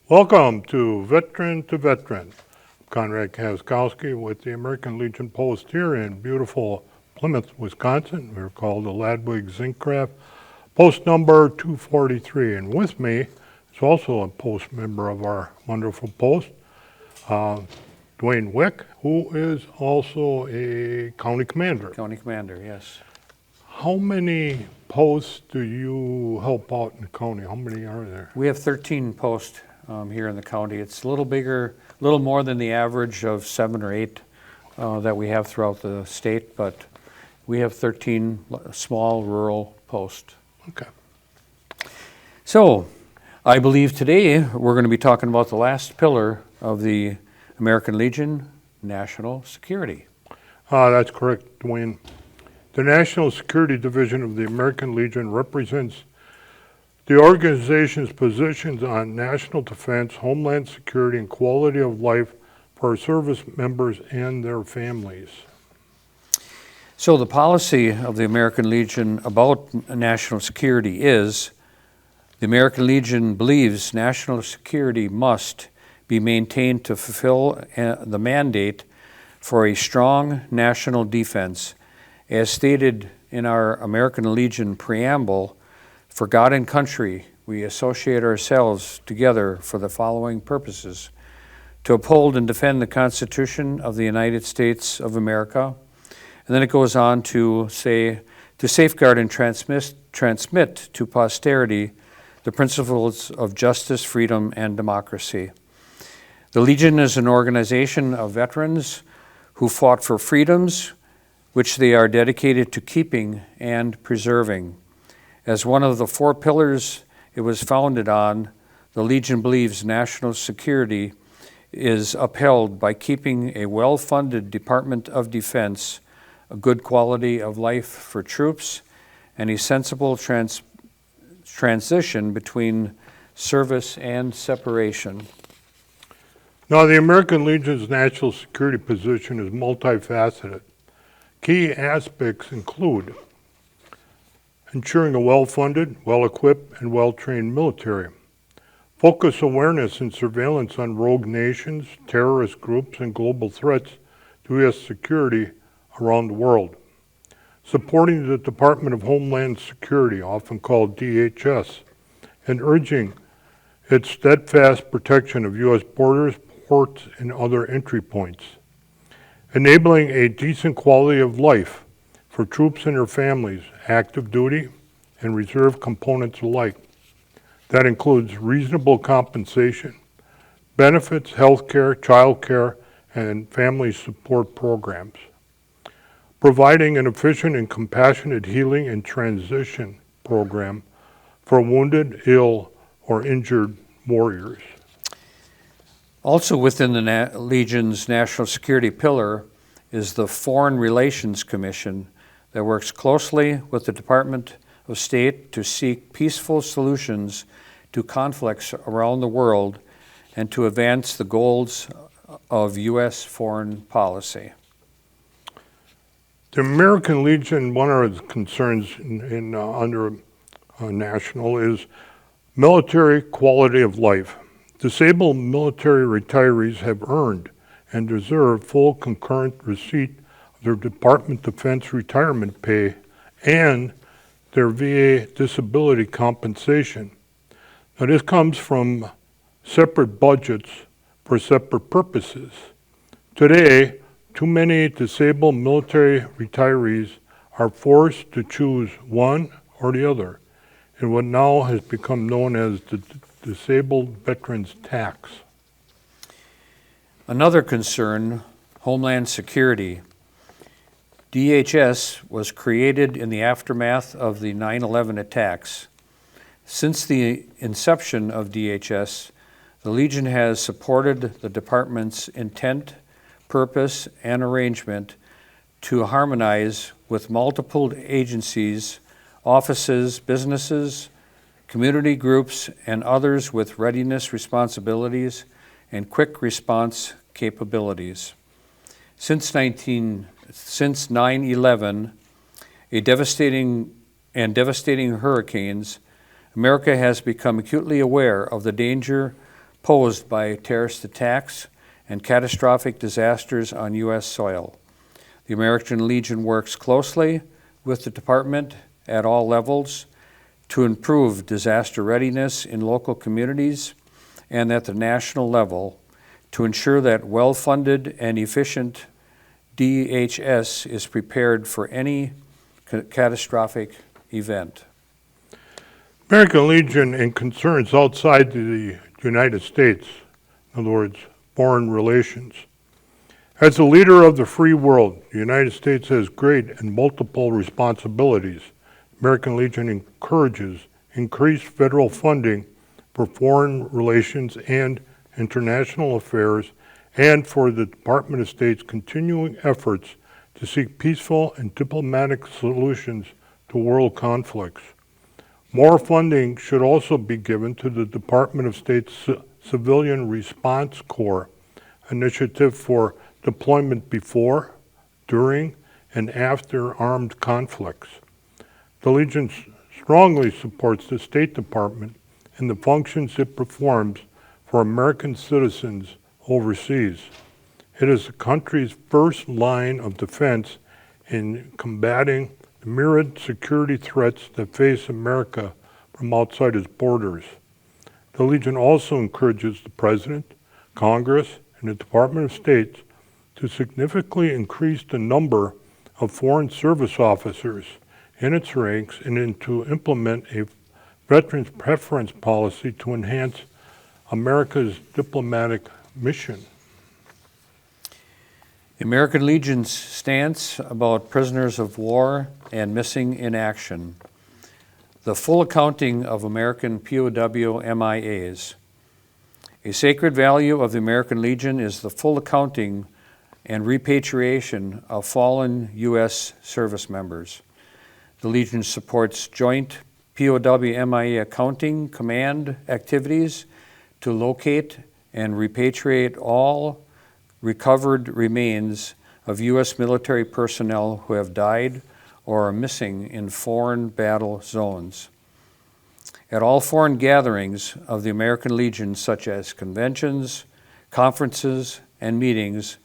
Welcome to Veteran to Veteran. I'm Conrad Kaskowski with the American Legion Post here in beautiful Plymouth, Wisconsin. We're called the Ladwig Zinkcraft, post number 243. And with me is also a post member of our wonderful post, Dwayne Wick, who is also a county commander. County commander, yes. How many posts do you help out in the county? How many are there? We have 13 posts here in the county. It's a little bigger, a little more than the average of 7 or 8 that we have throughout the state, but we have 13 small rural posts. Okay. So, I believe today we're going to be talking about the last pillar of the American Legion, national security. That's correct, Dwayne. The National Security Division of the American Legion represents the organization's positions on national defense, homeland security, and quality of life for our service members and their families. So the policy of the American Legion about national security is the American Legion believes national security must be maintained to fulfill the mandate for a strong national defense. As stated in our American Legion preamble, for God and country, we associate ourselves together for the following purposes: to uphold and defend the Constitution of the United States of America. And then it goes on to say, to safeguard and transmit to posterity the principles of justice, freedom, and democracy. The Legion is an organization of veterans who fought for freedoms, which they are dedicated to keeping and preserving. As one of the 4 pillars it was founded on, the Legion believes national security is upheld by keeping a well-funded Department of Defense, a good quality of life for troops, and a sensible transition between service and separation. Now, the American Legion's national security position is multifaceted. Key aspects include ensuring a well-funded, well-equipped, and well-trained military, focus awareness and surveillance on rogue nations, terrorist groups, and global threats to U.S. security around the world, supporting the Department of Homeland Security, often called DHS, and urging its steadfast protection of U.S. borders, ports, and other entry points, enabling a decent quality of life for troops and their families, active duty and reserve components alike. That includes reasonable compensation, benefits, health care, child care, and family support programs, providing an efficient and compassionate healing and transition program for wounded, ill, or injured warriors. Also within the Legion's national security pillar is the Foreign Relations Commission that works closely with the Department of State to seek peaceful solutions to conflicts around the world and to advance the goals of U.S. foreign policy. The American Legion, one of its concerns under national is military quality of life. Disabled military retirees have earned and deserve full concurrent receipt of their Department of Defense retirement pay and their VA disability compensation. Now, this comes from separate budgets for separate purposes. Today, too many disabled military retirees are forced to choose one or the other in what now has become known as the Disabled Veterans Tax. Another concern, Homeland Security. DHS was created in the aftermath of the 9/11 attacks. Since the inception of DHS, the Legion has supported the department's intent, purpose, and arrangement to harmonize with multiple agencies, offices, businesses, community groups, and others with readiness responsibilities and quick response capabilities. Since 9/11, devastating hurricanes, America has become acutely aware of the danger posed by terrorist attacks and catastrophic disasters on U.S. soil. The American Legion works closely with the department at all levels to improve disaster readiness in local communities and at the national level to ensure that well-funded and efficient DHS is prepared for any catastrophic event. American Legion and concerns outside the United States, in other words, foreign relations. As a leader of the free world, the United States has great and multiple responsibilities. American Legion encourages increased federal funding for foreign relations and international affairs, and for the Department of State's continuing efforts to seek peaceful and diplomatic solutions to world conflicts. More funding should also be given to the Department of State's Civilian Response Corps initiative for deployment before, during, and after armed conflicts. The Legion strongly supports the State Department and the functions it performs for American citizens overseas. It is the country's first line of defense in combating the myriad security threats that face America from outside its borders. The Legion also encourages the President, Congress, and the Department of State to significantly increase the number of foreign service officers in its ranks and to implement a veterans preference policy to enhance America's diplomatic mission. The American Legion's stance about prisoners of war and missing in action. The full accounting of American POW MIAs. A sacred value of the American Legion is the full accounting and repatriation of fallen U.S. service members. The Legion supports joint POW MIA accounting command activities to locate and repatriate all recovered remains of U.S. military personnel who have died or are missing in foreign battle zones. At all foreign gatherings of the American Legion, such as conventions, conferences, and meetings,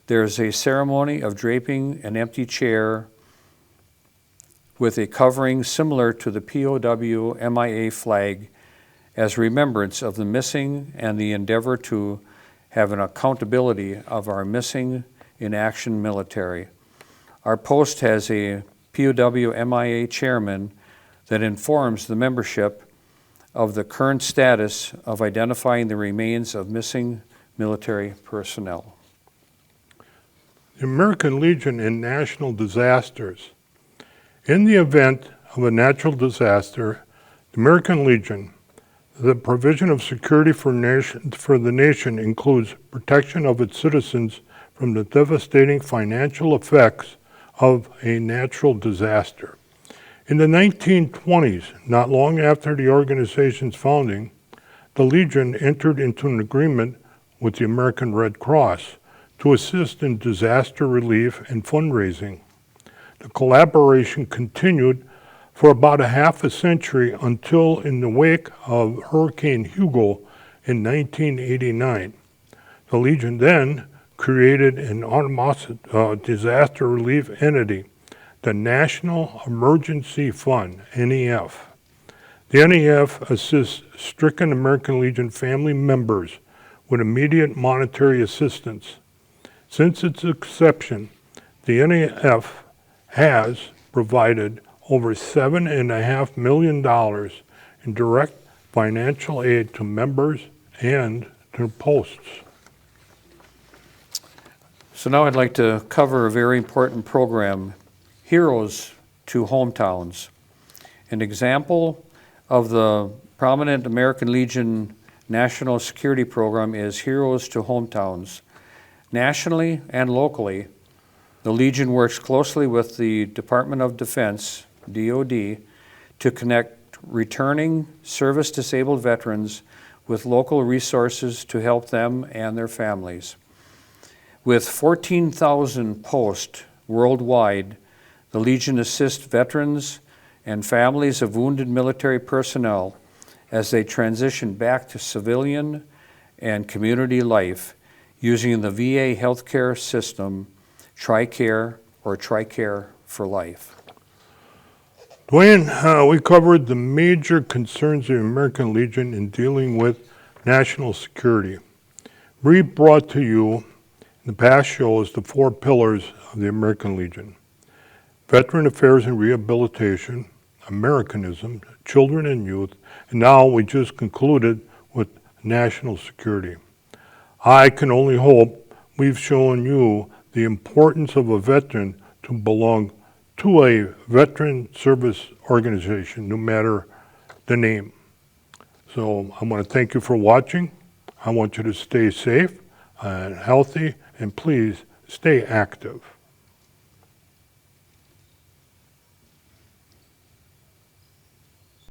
there is a ceremony of draping an empty chair with a covering similar to the POW MIA flag as remembrance of the missing and the endeavor to have an accountability of our missing in action military. Our post has a POW MIA chairman that informs the membership of the current status of identifying the remains of missing military personnel. The American Legion in national disasters. In the event of a natural disaster, the American Legion, the provision of security for the nation includes protection of its citizens from the devastating financial effects of a natural disaster. In the 1920s, not long after the organization's founding, the Legion entered into an agreement with the American Red Cross to assist in disaster relief and fundraising. The collaboration continued for about a half a century until in the wake of Hurricane Hugo in 1989. The Legion then created an autonomous disaster relief entity, the National Emergency Fund, NEF. The NEF assists stricken American Legion family members with immediate monetary assistance. Since its inception, the NEF has provided over $7.5 million in direct financial aid to members and to posts. So now I'd like to cover a very important program, Heroes to Hometowns. An example of the prominent American Legion national security program is Heroes to Hometowns. Nationally and locally, the Legion works closely with the Department of Defense, DoD, to connect returning service-disabled veterans with local resources to help them and their families. With 14,000 posts worldwide, the Legion assists veterans and families of wounded military personnel as they transition back to civilian and community life using the VA healthcare system, TRICARE or TRICARE for Life. Dwayne, we covered the major concerns of the American Legion in dealing with national security. We brought to you in the past shows the 4 pillars of the American Legion: veteran affairs and rehabilitation, Americanism, children and youth, and now we just concluded with national security. I can only hope we've shown you the importance of a veteran to belong to a veteran service organization, no matter the name. So I want to thank you for watching. I want you to stay safe and healthy, and please stay active.